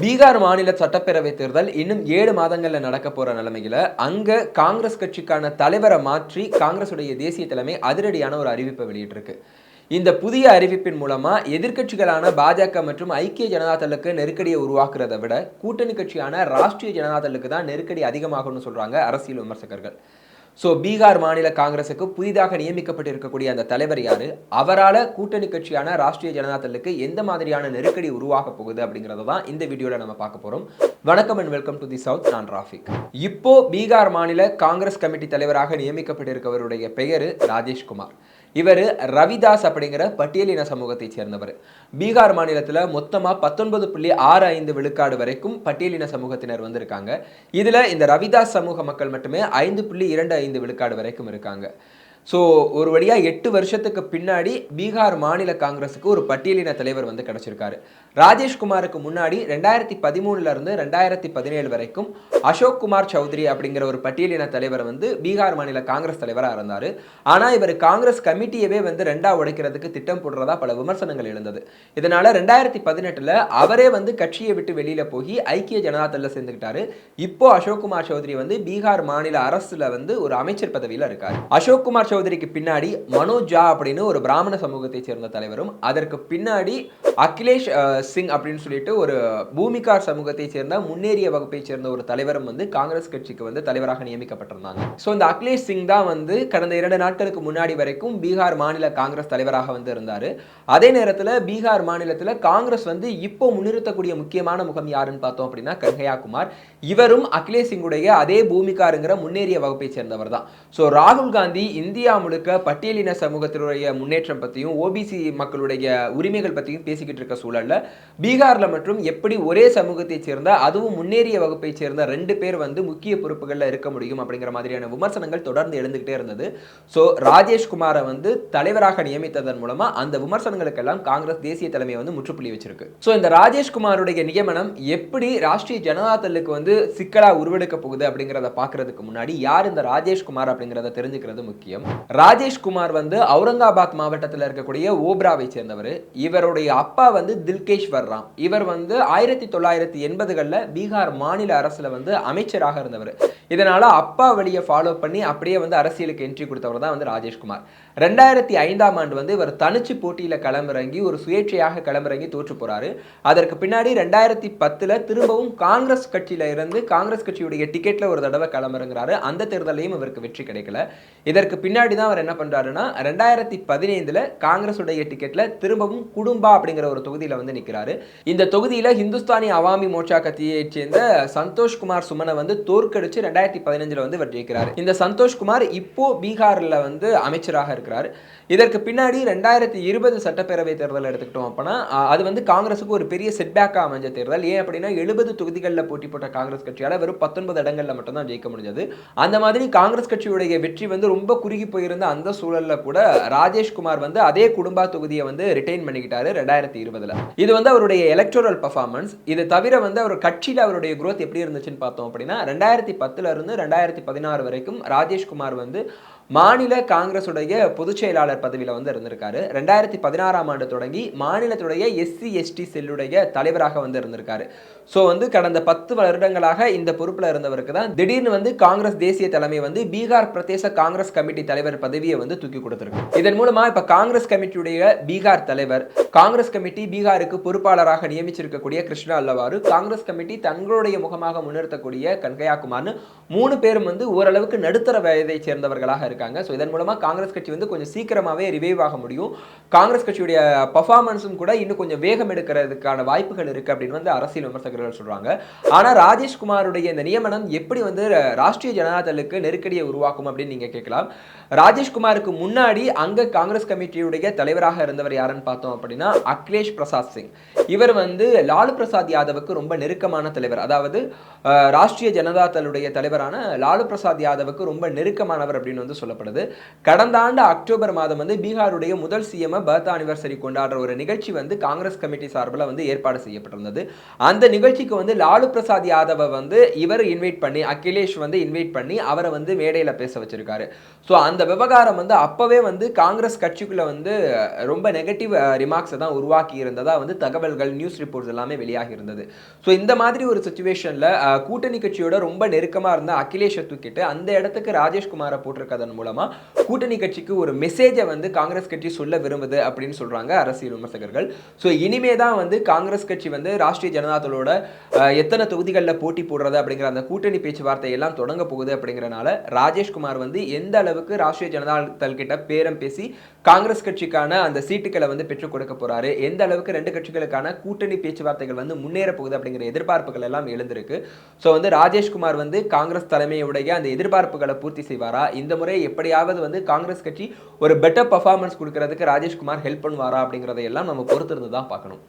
பீகார் மாநில சட்டப்பேரவை தேர்தல் இன்னும் 7 மாதங்கள்ல நடக்க போற நிலைமையில அங்க காங்கிரஸ் கட்சிக்கான தலைவரை மாற்றி காங்கிரசுடைய தேசிய தலைமை அதிரடியான ஒரு அறிவிப்பை வெளியிட்டிருக்கு. இந்த புதிய அறிவிப்பின் மூலமா எதிர்க்கட்சிகளான பாஜக மற்றும் ஐக்கிய ஜனதா தளுக்கு நெருக்கடியை உருவாக்குறதை விட கூட்டணி கட்சியான ராஷ்டிரிய ஜனதா தளுக்கு தான் நெருக்கடி அதிகமாகும்னு சொல்றாங்க அரசியல் விமர்சகர்கள். பீகார் மாநில காங்கிரசுக்கு புதிதாக நியமிக்கப்பட்டிருக்கக்கூடிய அந்த தலைவர் யாரு, அவரால் கூட்டணி கட்சியான ராஷ்டிரிய ஜனதா தளுக்கு எந்த மாதிரியான நெருக்கடி உருவாக போகுது அப்படிங்கறத தான் இந்த வீடியோல நம்ம பார்க்க போறோம். வணக்கம் and welcome to the south. நான் ராஃபிக். இப்போ பீகார் மாநில காங்கிரஸ் கமிட்டி தலைவராக நியமிக்கப்பட்டிருக்கவருடைய பெயர் ராஜேஷ்குமார். இவர் ரவிதாஸ் அப்படிங்கிற பட்டியலின சமூகத்தை சேர்ந்தவர். பீகார் மாநிலத்தில் மொத்தமாக 19.65 விழுக்காடு வரைக்கும் பட்டியலின சமூகத்தினர் வந்திருக்காங்க. இதில் இந்த ரவிதாஸ் சமூக மக்கள் மட்டுமே 5.25 விழுக்காடு வரைக்கும் இருக்காங்க. ஒரு வழியாக 8 வருஷத்துக்கு பின்னாடி பீகார் மாநில காங்கிரஸுக்கு ஒரு பட்டியலின தலைவர் வந்து கிடைச்சிருக்காரு. ராஜேஷ்குமாருக்கு முன்னாடி 2013 இருந்து 2017 வரைக்கும் அசோக் குமார் சௌத்ரி அப்படிங்கிற ஒரு பட்டியலின தலைவர் வந்து பீகார் மாநில காங்கிரஸ் தலைவராக இருந்தார். ஆனால் இவர் காங்கிரஸ் கமிட்டியவே வந்து ரெண்டா உடைக்கிறதுக்கு திட்டம் போடுறதா பல விமர்சனங்கள் எழுந்தது. இதனால 2018 அவரே வந்து கட்சியை விட்டு வெளியில போய் ஐக்கிய ஜனதா தள சேர்ந்துக்கிட்டாரு. இப்போ அசோக் குமார் சௌத்ரி வந்து பீகார் மாநில அரசுல வந்து ஒரு அமைச்சர் பதவியில் இருக்காரு. அசோக் குமார் சௌத்ரிக்கு பின்னாடி மனோஜ் ஜா அப்படின்னு ஒரு பிராமண சமூகத்தை சேர்ந்த தலைவரும், அதற்கு பின்னாடி அகிலேஷ் சிங் அப்படின்னு சொல்லிட்டு ஒரு பூமிகார் சமூகத்தை சேர்ந்த முன்னேறிய வகுப்பை சேர்ந்த ஒரு தலைவரும் வந்து காங்கிரஸ் கட்சிக்கு வந்து தலைவராக நியமிக்கப்பட்டிருந்தாங்க. இந்த அகிலேஷ் சிங் தான் வந்து கடந்த 2 நாட்களுக்கு முன்னாடி வரைக்கும் பீகார் மாநில காங்கிரஸ் தலைவராக வந்து இருந்தாரு. அதே நேரத்தில் பீகார் மாநிலத்தில் காங்கிரஸ் வந்து இப்போ முன்னிறுத்தக்கூடிய முக்கியமான முகம் யாருன்னு பார்த்தோம் அப்படின்னா கன்ஹையா குமார். இவரும் அகிலேஷ் சிங்குடைய அதே பூமிகாருங்கிற முன்னேறிய வகுப்பை சேர்ந்தவர் தான். ராகுல் காந்தி இந்தியா முழுக்க பட்டியலின சமூகத்தினுடைய முன்னேற்றம் பற்றியும் ஓபிசி மக்களுடைய உரிமைகள் பற்றியும் பேசிக்கிட்டு இருக்க சூழல்ல பீகார்ல மற்றும் எப்படி ஒரே சமூகத்தை சேர்ந்த அதுவும் முன்னேறிய வகுப்பை சேர்ந்த 2 பேர் வந்து முக்கிய பொறுப்புகளில் இருக்க முடியும் அப்படிங்கிற மாதிரியான விமர்சனங்கள் தொடர்ந்து எழுந்துகிட்டே இருந்தது. ராஜேஷ்குமாரை வந்து தலைவராக நியமித்ததன் மூலமா அந்த விமர்சனங்களுக்கெல்லாம் காங்கிரஸ் தேசிய தலைமை வந்து முற்றுப்புள்ளி வச்சிருக்கு. இந்த ராஜேஷ்குமாருடைய நியமனம் எப்படி ராஷ்டிரிய ஜனதா தளுக்கு வந்து சிக்கலா உருவெடுக்க போகுது அப்படிங்கிறத பார்க்கறதுக்கு முன்னாடி யார் இந்த ராஜேஷ்குமார் அப்படிங்கிறத தெரிஞ்சுக்கிறது முக்கியம். ராஜேஷ்குமார் வந்து அவுரங்காபாத் மாவட்டத்தில் இருக்கக்கூடிய ஓப்ராவை சேர்ந்தவர். இவருடைய அப்பா வந்து தில்கேஷ்வர் ராம். இவர் வந்து 1980களில் பீகார் மாநில அரசுல வந்து அமைச்சராக இருந்தவர். இதனால அப்பா வழியை ஃபாலோ பண்ணி அப்படியே வந்து அரசியலுக்கு என்ட்ரி கொடுத்தவர் தான் வந்து ராஜேஷ்குமார். 2005ஆம் ஆண்டு வந்து இவர் தனிச்சு போட்டியில களமிறங்கி ஒரு சுயேட்சையாக களமிறங்கி தோற்று போறாரு. அதற்கு பின்னாடி 2010 திரும்பவும் காங்கிரஸ் கட்சியில இருந்து காங்கிரஸ் கட்சியுடைய டிக்கெட்ல ஒரு தடவை களமிறங்குறாரு. அந்த தேர்தலையும் இவருக்கு வெற்றி கிடைக்கல. இதற்கு பின்னாடி தான் அவர் என்ன பண்றாருன்னா 2015 காங்கிரசுடைய டிக்கெட்ல திரும்பவும் குடும்பா அப்படிங்கிற ஒரு தொகுதியில வந்து நிற்கிறாரு. இந்த தொகுதியில ஹிந்துஸ்தானி அவாமி மோர்ச்சா கட்சியை சேர்ந்த சந்தோஷ் குமார் சுமனை வந்து தோற்கடிச்சு 2015 வந்து இவர் ஜெயிக்கிறார். இந்த சந்தோஷ் குமார் இப்போ பீகார்ல வந்து அமைச்சராக இருக்கிறார். இதற்கு பின்னாடி 2020 சட்டப்பேரவை தேர்தல் எடுத்துக்கிட்டோம் அப்படின்னா அது வந்து காங்கிரஸுக்கு ஒரு பெரிய செட்பேக்கா அமைஞ்ச தேர்தல். ஏன் அப்படின்னா 70 தொகுதிகளில் போட்டி போட்ட காங்கிரஸ் கட்சியால வெறும் 19 இடங்கள்ல மட்டும் தான் ஜெயிக்க முடிஞ்சது. அந்த மாதிரி காங்கிரஸ் கட்சியுடைய வெற்றி வந்து ரொம்ப குறுகி போயிருந்த அந்த சூழல்ல கூட ராஜேஷ்குமார் வந்து அதே குடும்பா தொகுதியை வந்து ரிட்டைன் பண்ணிக்கிட்டாரு 2020. இது வந்து அவருடைய எலக்டோரல் பர்ஃபார்மன்ஸ். இது தவிர வந்து அவர் கட்சியில் அவருடைய growth எப்படி இருந்துச்சுன்னு பார்த்தோம் அப்படின்னா 2010 இருந்து 2016 வரைக்கும் ராஜேஷ்குமார் வந்து மாநில காங்கிரசுடைய பொதுச் செயலாளர் பதவியில் வந்து இருந்திருக்காரு. 2016ஆம் ஆண்டு தொடங்கி மாநிலத்துடைய SC/ST செல்லுடைய தலைவராக வந்து இருந்திருக்காரு. வந்து கடந்த 10 வருடங்களாக இந்த பொறுப்பில் இருந்தவருக்கு தான் திடீர்னு வந்து காங்கிரஸ் தேசிய தலைமை வந்து பீகார் பிரதேச காங்கிரஸ் கமிட்டி தலைவர் பதவியை வந்து தூக்கி கொடுத்திருக்கு. இதன் மூலமா இப்ப காங்கிரஸ் கமிட்டியுடைய பீகார் தலைவர், காங்கிரஸ் கமிட்டி பீகாருக்கு பொறுப்பாளராக நியமிச்சிருக்கக்கூடிய கிருஷ்ணா அல்லவாரு, காங்கிரஸ் கமிட்டி தங்களுடைய முகமாக முன்னிறுத்தக்கூடிய கன்ஹையா குமார்னு 3 பேரும் வந்து ஓரளவுக்கு நடுத்தர வயதை சேர்ந்தவர்களாக இருக்காங்க. இதன் மூலமா காங்கிரஸ் கட்சி வந்து கொஞ்சம் சீக்கிரமாவே ரிவைவ் ஆக முடியும். காங்கிரஸ் கட்சியுடைய பர்ஃபார்மன்ஸும் கூட இன்னும் கொஞ்சம் வேகம் எடுக்கிறதுக்கான வாய்ப்புகள் இருக்கு அப்படின்னு வந்து அரசியல் விமர்சகர்கள் சொல்றாங்க. ஆனா ராஜேஷ்குமாருடைய இந்த நியமனம் எப்படி வந்து ராஷ்டிரிய ஜனதா தளுக்கு நெருக்கடியை உருவாக்கும் அப்படின்னு நீங்க கேட்கலாம். ராஜேஷ்குமாருக்கு முன்னாடி அங்க காங்கிரஸ் கமிட்டியுடைய தலைவராக இருந்தவர் யாருன்னு பார்த்தோம் அப்படின்னா அகிலேஷ் பிரசாத் சிங். இவர் வந்து லாலு பிரசாத் யாதவுக்கு ரொம்ப நெருக்கமான தலைவர். அதாவது ராஷ்டிரிய ஜனதா தளுடைய தலைவரான லாலு பிரசாத் யாதவுக்கு ரொம்ப நெருக்கமானவர் அப்படின்னு வந்து சொல்லலாம். சொல்லப்படுது. கடந்த ஆண்டு அக்டோபர் மாதம் வந்து பீகாருடைய முதல் சிஎம் பர்த் ஆனிவர்சரி கொண்டாடுற ஒரு நிகழ்ச்சி வந்து காங்கிரஸ் கமிட்டி சார்பில் வந்து ஏற்பாடு செய்யப்பட்டிருந்தது. அந்த நிகழ்ச்சிக்கு வந்து லாலு பிரசாத் யாதவை வந்து இவர் இன்வைட் பண்ணி, அகிலேஷ் வந்து இன்வைட் பண்ணி அவரை வந்து மேடையில் பேச வச்சிருக்காரு. ஸோ அந்த விவகாரம் வந்து அப்பவே வந்து காங்கிரஸ் கட்சிக்குள்ள வந்து ரொம்ப நெகட்டிவ் ரிமார்க்ஸை தான் உருவாக்கி இருந்ததா வந்து தகவல்கள், நியூஸ் ரிப்போர்ட்ஸ் எல்லாமே வெளியாகி இருந்தது. ஸோ இந்த மாதிரி ஒரு சுச்சுவேஷன்ல கூட்டணி கட்சியோட ரொம்ப நெருக்கமா இருந்த அகிலேஷை தூக்கிட்டு அந்த இடத்துக்கு ராஜேஷ்குமாரை போட்டிருக்கதன் மூலமா கூட்டணி கட்சிக்கு ஒரு மெசேஜை வந்து காங்கிரஸ் கட்சி சொல்ல விரும்புது அப்படின்னு சொல்றாங்க அரசியல் விமர்சகர்கள். ஸோ இனிமே தான் வந்து காங்கிரஸ் கட்சி வந்து ராஷ்டிரிய ஜனதாதளோட எத்தனை தொகுதிகளில் போட்டி போடுறது அப்படிங்கிற அந்த கூட்டணி பேச்சுவார்த்தை எல்லாம் தொடங்க போகுது அப்படிங்கிறனால ராஜேஷ்குமார் வந்து எந்த அளவுக்கு ராஷ்டிரிய ஜனதாதள் கிட்ட பேரம் பேசி காங்கிரஸ் கட்சிக்கான அந்த சீட்டுகளை வந்து பெற்றுக் கொடுக்க போறாரு, எந்த அளவுக்கு ரெண்டு கட்சிகளுக்கான கூட்டணி பேச்சுவார்த்தைகள் வந்து முன்னேற போகுது அப்படிங்கிற எதிர்பார்ப்புகள் எல்லாம் எழுந்திருக்கு. ஸோ வந்து ராஜேஷ்குமார் வந்து காங்கிரஸ் தலைமையுடைய அந்த எதிர்பார்ப்புகளை பூர்த்தி செய்வாரா, இந்த முறை எப்படியாவது வந்து காங்கிரஸ் கட்சி ஒரு பெட்டர் பர்ஃபார்மன்ஸ் கொடுக்கறதுக்கு ராஜேஷ்குமார் ஹெல்ப் பண்ணுவாரா அப்படிங்கிறதையெல்லாம் நம்ம பொறுத்திருந்து தான் பார்க்கணும்.